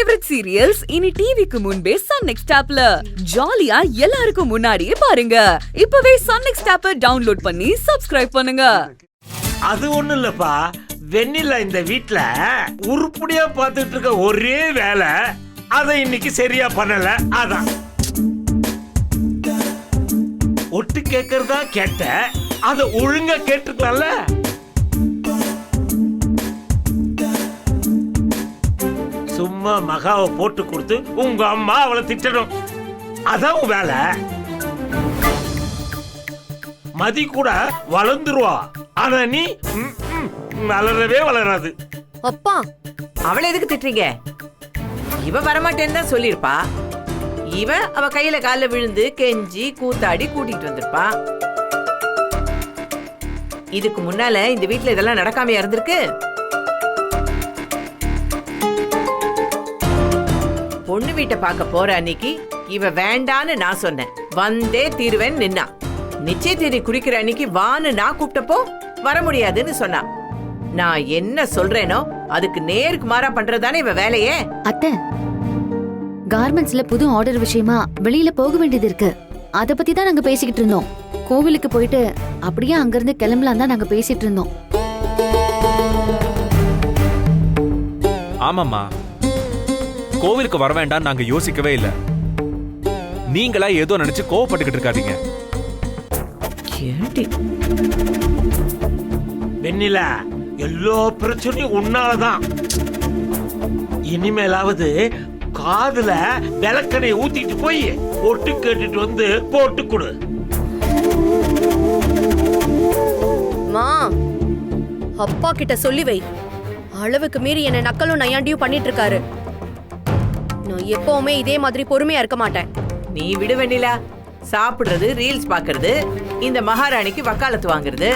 Favourite serials இனி டிவிக்கு முன்பே சன் நெக்ஸ்ட் ஆப்ல ஜாலியா எல்லாருக்கும் முன்னாடியே பாருங்க. இப்பவே சன் நெக்ஸ்ட் ஆப்பை டவுன்லோட் பண்ணி சப்ஸ்கிரைப் பண்ணுங்க. அது ஒண்ணு இல்லப்பா, வெண்ணிலா இந்த வீட்ல உருப்படியா பார்த்துட்டு இருக்க ஒரே வேலை, அதை இன்னைக்கு சரியா பண்ணல. அதான் ஒட்டு கேட்கறதா கேட்ட, அதை ஒழுங்கா கேட்டுக்கலாம்ல. சும்மா மகாவை போட்டு கொடுத்து உங்க அம்மா அவளை திட்டணும், அதான் உன் வேலை. மதி கூட வளர்ந்துருவா, ஆனா நீ வளரவே வளராது. அப்பா, அவளை எதுக்கு திட்டுறீங்க? இவ வரமாட்டேன்னு தான் சொல்லிருப்பா. இவ அவ கையில கால விழுந்து கெஞ்சி கூத்தாடி கூட்டிட்டு வந்திருப்பா. இதுக்கு முன்னால இந்த வீட்டுல இதெல்லாம் நடக்காமையா இருந்திருக்கு? பொண்ணு வீட்டை பார்க்க போற அன்னைக்கு இவ வேண்டான்னு நான் சொன்னேன், வந்தே தீருவேன் நின்னா. நிச்சய தேதி குடிக்கிற அன்னைக்கு வான்னு நான் கூப்பிட்டப்போ வர முடியாதுன்னு சொன்னா. நான் என்ன சொல்றேனோ அதுக்கு நேருக்கு மாறா பண்றதானே இவ வேலையே. அத்தை, கார்மெண்ட்ஸ்ல புது ஆர்டர் விஷயமா வெளியில போக வேண்டியது இருக்கு. அத பத்தி தான் நாங்க பேசிக்கிட்டு இருந்தோம். கோவிலுக்கு போயிட்டு அப்படியே அங்கிருந்து கிளம்பலாம் தான் நாங்க பேசிட்டு இருந்தோம். ஆமாம்மா, கோவிலுக்கு வர வேண்டாம் நாங்க யோசிக்கவே இல்ல. நீங்களா ஏதோ நினைச்சு கோவப்பட்டுக்கிட்டு இருக்காதீங்க. வெண்ணிலா, எல்லா பிரச்சனையும் உன்னாலதான். இனிமேலாவது காதுல விளக்கனை ஊத்திட்டு போய் ஒட்டு கேட்டுட்டு வந்து போட்டு கொடு. மா, அப்பா கிட்ட சொல்லி வை. அளவுக்கு மீறி என்ன நக்கலும் நையாண்டியும் பண்ணிட்டு இருக்காரு. நான் எப்பவுமே இதே மாதிரி பொறுமையா இருக்க மாட்டேன். நீ விடு வெண்ணிலா. சாப்பிடுறது, ரீல்ஸ் பாக்குறது, இந்த மகாராணிக்கு வக்காலத்து வாங்குறது.